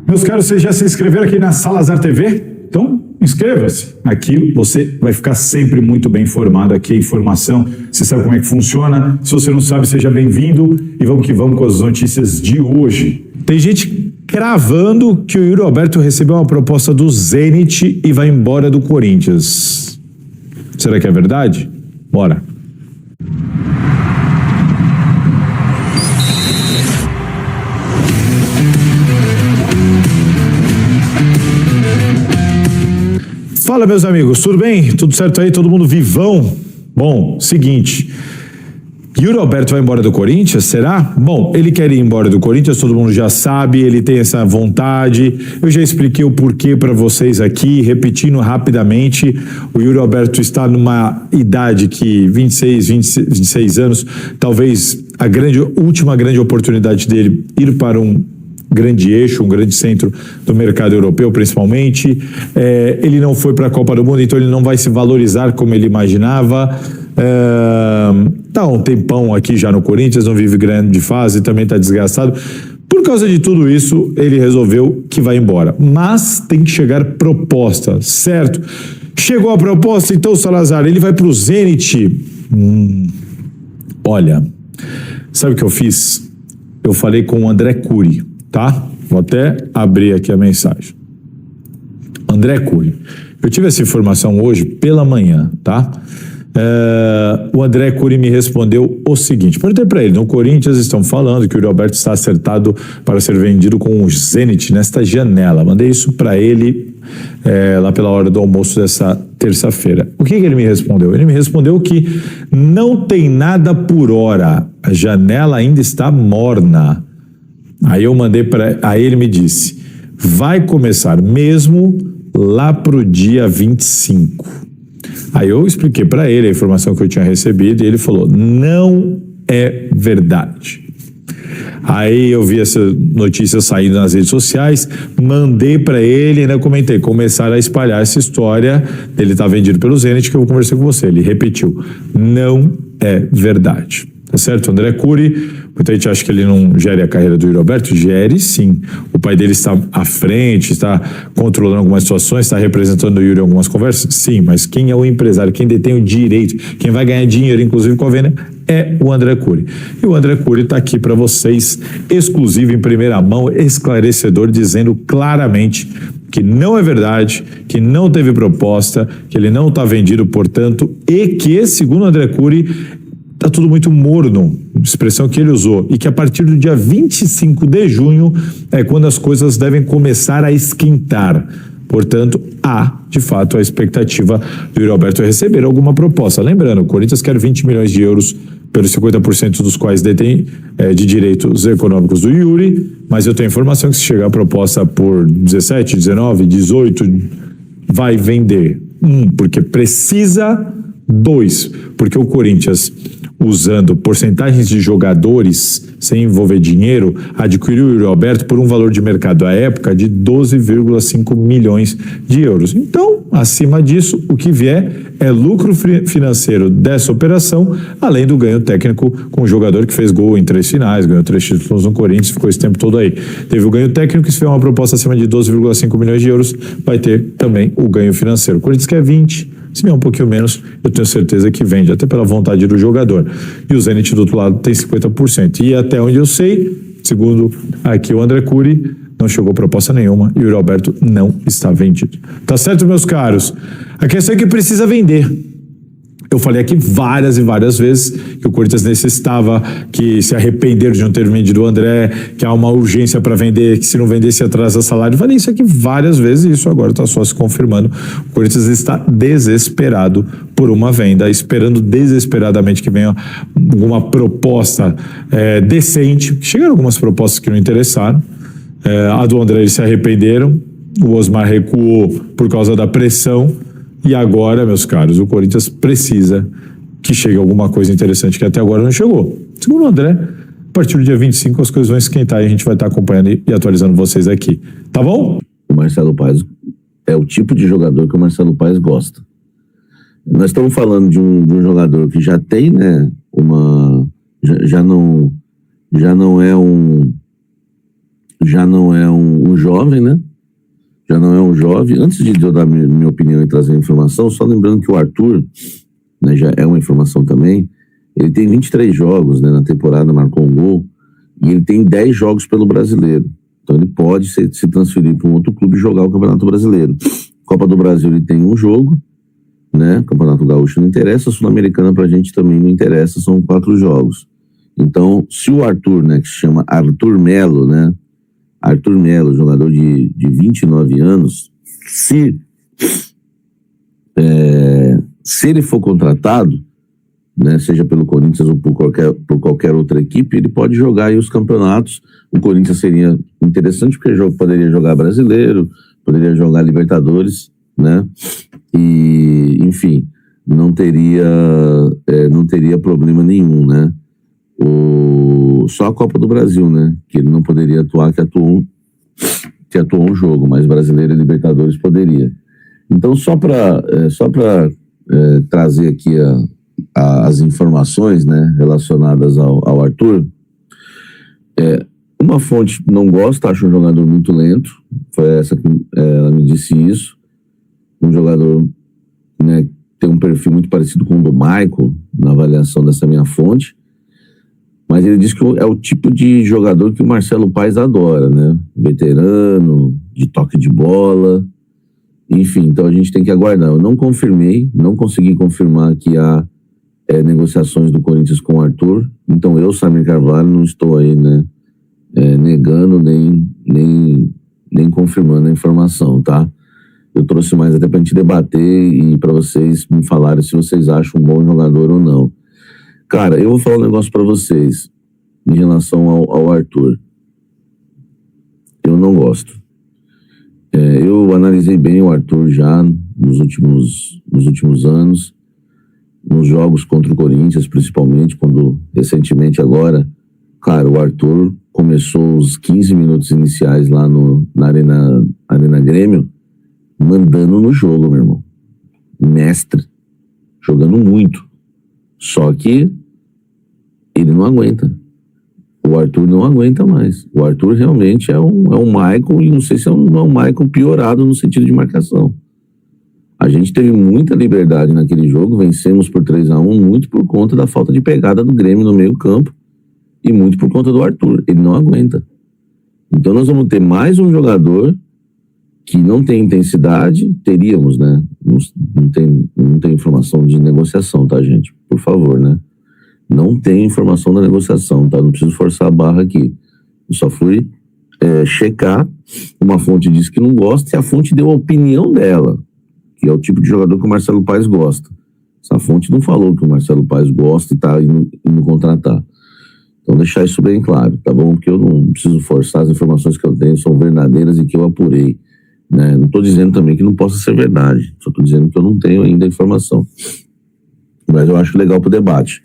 Meus caros, vocês já se inscreveram aqui na Salazar TV? Então, inscreva-se. Aqui você vai ficar sempre muito bem informado. Aqui é informação, você sabe como é que funciona. Se você não sabe, seja bem-vindo. E vamos que vamos com as notícias de hoje. Tem gente cravando que o Yuri Alberto recebeu uma proposta do Zenit e vai embora do Corinthians. Será que é verdade? Bora. Fala, meus amigos, tudo bem? Tudo certo aí? Todo mundo vivão? Bom, seguinte, Yuri Alberto vai embora do Corinthians, será? Bom, ele quer ir embora do Corinthians, todo mundo já sabe, ele tem essa vontade, eu já expliquei o porquê para vocês aqui, repetindo rapidamente, o Yuri Alberto está numa idade que 26 anos, talvez a última grande oportunidade dele ir para um grande eixo, um grande centro do mercado europeu, principalmente. Ele não foi para a Copa do Mundo, então ele não vai se valorizar como ele imaginava. Tá um tempão aqui já no Corinthians, não vive grande fase, também está desgastado. Por causa de tudo isso, ele resolveu que vai embora. Mas tem que chegar proposta, certo? Chegou a proposta, então, Salazar, ele vai para o Zenit. Olha, sabe o que eu fiz? Eu falei com o André Cury. Tá? Vou até abrir aqui a mensagem. André Cury. Eu tive essa informação hoje pela manhã, tá? O André Cury me respondeu o seguinte, perguntei para ele, no Corinthians estão falando que o Yuri Alberto está acertado para ser vendido com o Zenit nesta janela. Mandei isso para ele lá pela hora do almoço dessa terça-feira. O que ele me respondeu? Ele me respondeu que não tem nada por hora, a janela ainda está morna. Aí eu mandei aí ele me disse, vai começar mesmo lá pro dia 25. Aí eu expliquei para ele a informação que eu tinha recebido e ele falou, não é verdade. Aí eu vi essa notícia saindo nas redes sociais, mandei para ele e ainda comentei, começaram a espalhar essa história dele estar vendido pelo Zenit que eu conversei com você. Ele repetiu, não é verdade. Tá certo, André Cury? Muita gente acha que ele não gere a carreira do Yuri Alberto. Gere sim. O pai dele está à frente, está controlando algumas situações, está representando o Yuri em algumas conversas? Sim, mas quem é o empresário, quem detém o direito, quem vai ganhar dinheiro, inclusive com a venda, é o André Cury. E o André Cury está aqui para vocês, exclusivo, em primeira mão, esclarecedor, dizendo claramente que não é verdade, que não teve proposta, que ele não está vendido, portanto, e que, segundo o André Cury, está tudo muito morno, expressão que ele usou, e que a partir do dia 25 de junho é quando as coisas devem começar a esquentar. Portanto, há, de fato, a expectativa do Yuri Alberto receber alguma proposta. Lembrando, o Corinthians quer 20 milhões de euros, pelos 50% dos quais detém de direitos econômicos do Yuri, mas eu tenho informação que se chegar a proposta por 17, 19, 18, vai vender. Porque precisa. 2, porque o Corinthians, usando porcentagens de jogadores sem envolver dinheiro, adquiriu o Yuri Alberto por um valor de mercado à época de 12,5 milhões de euros. Então, acima disso, o que vier é lucro financeiro dessa operação, além do ganho técnico com o jogador que fez gol em 3 finais, ganhou 3 títulos no Corinthians, ficou esse tempo todo aí. Teve o ganho técnico, se for uma proposta acima de 12,5 milhões de euros, vai ter também o ganho financeiro. O Corinthians quer 20, se vier um pouquinho menos, eu tenho certeza que vende, até pela vontade do jogador. E o Zenit do outro lado tem 50%. E até onde eu sei, segundo aqui o André Cury, não chegou proposta nenhuma e o Yuri Alberto não está vendido. Tá certo, meus caros? A questão é que precisa vender. Eu falei aqui várias e várias vezes que o Corinthians necessitava, que se arrepender de não ter vendido o André, que há uma urgência para vender, que se não vendesse atrasa salário. Eu falei isso aqui várias vezes e isso agora está só se confirmando. O Corinthians está desesperado por uma venda, esperando desesperadamente que venha alguma proposta decente. Chegaram algumas propostas que não interessaram. A do André eles se arrependeram, o Osmar recuou por causa da pressão. E agora, meus caros, o Corinthians precisa que chegue alguma coisa interessante que até agora não chegou. Segundo o André, a partir do dia 25 as coisas vão esquentar e a gente vai estar acompanhando e atualizando vocês aqui. Tá bom? O Marcelo Paes é o tipo de jogador que o Marcelo Paes gosta. Nós estamos falando de um jogador que já tem, né, já não é um já não é um jovem, né? Já não é um jovem. Antes de eu dar minha opinião e trazer a informação, só lembrando que o Arthur, né, já é uma informação também, ele tem 23 jogos, né, na temporada, marcou um gol, e ele tem 10 jogos pelo Brasileiro. Então ele pode se transferir para um outro clube e jogar o Campeonato Brasileiro. Copa do Brasil ele tem um jogo, né? Campeonato Gaúcho não interessa, Sul-Americana pra gente também não interessa, são 4 jogos. Então, se o Arthur, né, que se chama Arthur Melo, né? Arthur Melo, jogador de 29 anos, se ele for contratado, né, seja pelo Corinthians ou por qualquer outra equipe, ele pode jogar aí os campeonatos. O Corinthians seria interessante porque poderia jogar Brasileiro, poderia jogar Libertadores, né? E, enfim, não teria problema nenhum, né? Só a Copa do Brasil, né? Que ele não poderia atuar, que atuou um jogo, mas Brasileiro e Libertadores poderia. Então, só para trazer aqui as informações, né, relacionadas ao Arthur, uma fonte não gosta, acha um jogador muito lento, foi essa que ela me disse isso, um jogador, né, tem um perfil muito parecido com o do Michael, na avaliação dessa minha fonte, mas ele diz que é o tipo de jogador que o Marcelo Paes adora, né, veterano, de toque de bola, enfim, então a gente tem que aguardar. Eu não consegui confirmar que há negociações do Corinthians com o Arthur, então eu, Samir Carvalho, não estou aí, né, negando nem confirmando a informação, tá? Eu trouxe mais até pra gente debater e para vocês me falarem se vocês acham um bom jogador ou não. Cara, eu vou falar um negócio para vocês em relação ao Arthur. Eu não gosto. Eu analisei bem o Arthur já nos últimos anos, nos jogos contra o Corinthians, principalmente, quando recentemente agora, cara, o Arthur começou os 15 minutos iniciais lá na Arena Grêmio, mandando no jogo, meu irmão. Mestre. Jogando muito. Só que ele não aguenta. O Arthur não aguenta mais. O Arthur realmente é um Michael, e não sei se não é um Michael piorado no sentido de marcação. A gente teve muita liberdade naquele jogo, vencemos por 3-1, muito por conta da falta de pegada do Grêmio no meio campo e muito por conta do Arthur. Ele não aguenta. Então nós vamos ter mais um jogador que não tem intensidade, teríamos, né? Não tem informação de negociação, tá, gente? Por favor, né? Não tem informação da negociação, tá? Não preciso forçar a barra aqui. Eu só fui checar, uma fonte disse que não gosta e a fonte deu a opinião dela, que é o tipo de jogador que o Marcelo Paes gosta. Essa fonte não falou que o Marcelo Paes gosta e tá indo contratar. Então deixar isso bem claro, tá bom? Porque eu não preciso forçar, as informações que eu tenho são verdadeiras e que eu apurei, né? Não estou dizendo também que não possa ser verdade, só estou dizendo que eu não tenho ainda a informação. Mas eu acho legal pro debate.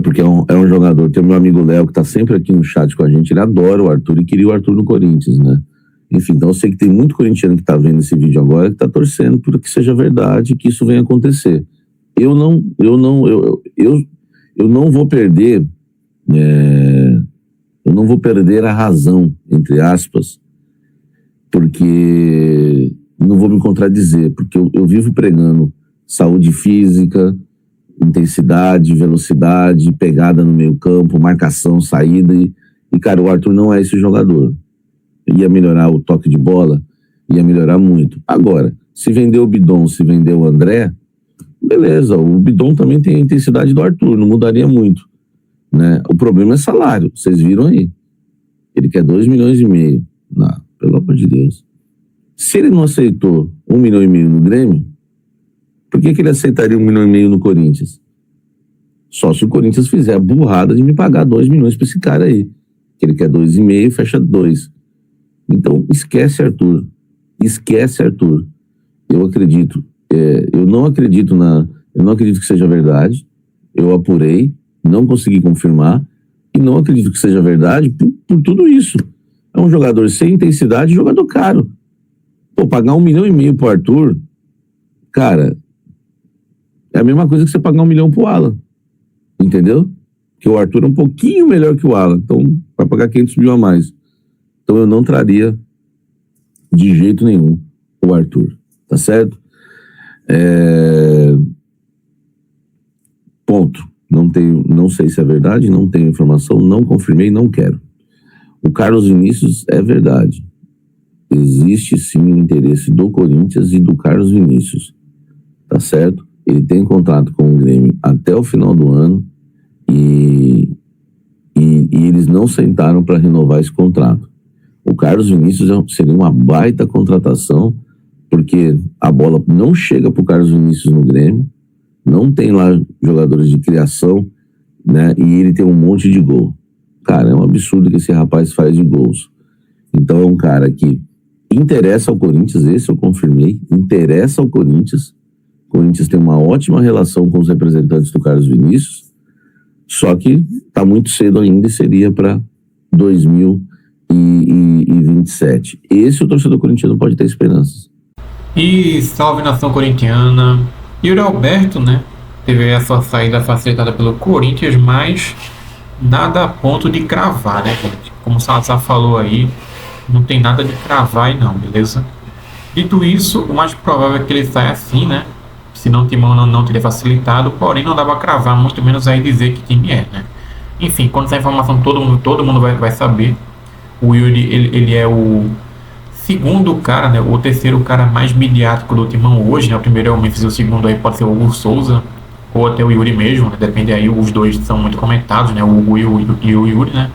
Porque é um jogador, tem o meu amigo Léo, que está sempre aqui no chat com a gente, ele adora o Arthur e queria o Arthur no Corinthians, né? Enfim, então eu sei que tem muito corintiano que está vendo esse vídeo agora que está torcendo para que seja verdade, que isso venha acontecer. Eu não vou perder, eu não vou perder a razão, entre aspas, porque não vou me contradizer, porque eu vivo pregando saúde física, intensidade, velocidade, pegada no meio campo, marcação, saída, e cara, o Arthur não é esse jogador. Ia melhorar o toque de bola, ia melhorar muito. Agora, se vender o Bidon, se vender o André, beleza, o Bidon também tem a intensidade do Arthur, não mudaria muito, né? O problema é salário, vocês viram aí. Ele quer 2,5 milhões. Não, pelo amor de Deus. Se ele não aceitou 1,5 milhão no Grêmio, por que ele aceitaria 1,5 milhão no Corinthians? Só se o Corinthians fizer a burrada de me pagar 2 milhões para esse cara aí. Que ele quer 2,5, fecha 2. Então, esquece Arthur. Esquece Arthur. Eu acredito. Eu não acredito que seja verdade. Eu apurei, não consegui confirmar. E não acredito que seja verdade por tudo isso. É um jogador sem intensidade, jogador caro. Pô, pagar 1,5 milhão pro Arthur, cara, é a mesma coisa que você pagar 1 milhão pro Alan. Entendeu? Porque o Arthur é um pouquinho melhor que o Alan. Então, vai pagar 500 mil a mais. Então eu não traria de jeito nenhum o Arthur, tá certo? Ponto. Não sei se é verdade, não tenho informação, não confirmei, não quero. O Carlos Vinícius é verdade. Existe sim o interesse do Corinthians e do Carlos Vinícius, tá certo? Ele tem contrato com o Grêmio até o final do ano e eles não sentaram para renovar esse contrato. O Carlos Vinícius seria uma baita contratação, porque a bola não chega para o Carlos Vinícius no Grêmio, não tem lá jogadores de criação, né? E ele tem um monte de gol. Cara, é um absurdo que esse rapaz faz de gols. Então é um cara que interessa ao Corinthians, esse eu confirmei, interessa ao Corinthians. O Corinthians tem uma ótima relação com os representantes do Carlos Vinícius, só que tá muito cedo ainda e seria para 2027. Esse o torcedor corintiano pode ter esperanças. E salve nação corintiana. Yuri Alberto, né, teve a sua saída facilitada pelo Corinthians, mas nada a ponto de cravar, né, gente? Como o Salazar falou aí, não tem nada de cravar aí não, beleza? Dito isso, o mais provável é que ele saia assim, né? Se não o Timão não teria facilitado, porém não dá pra cravar, muito menos aí dizer que time é, né? Enfim, quando essa informação todo mundo vai saber. O Yuri, ele é o segundo cara, né? O terceiro cara mais midiático do Timão hoje, né? O primeiro é o Memphis e o segundo aí pode ser o Hugo Souza ou até o Yuri mesmo, né? Depende aí, os dois são muito comentados, né? O Hugo e o Yuri, né?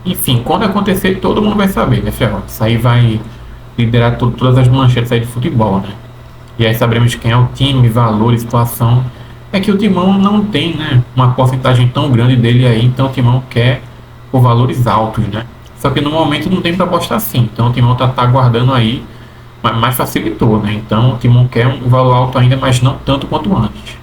Enfim, quando acontecer, todo mundo vai saber, né, Ferro? Isso aí vai liderar todas as manchetes aí de futebol, né? E aí saberemos quem é o time, valor e situação. É que o Timão não tem, né, uma porcentagem tão grande dele aí, então o Timão quer por valores altos, né? Só que no momento não tem para apostar assim, então o Timão tá aguardando aí, mas facilitou, né? Então o Timão quer um valor alto ainda, mas não tanto quanto antes.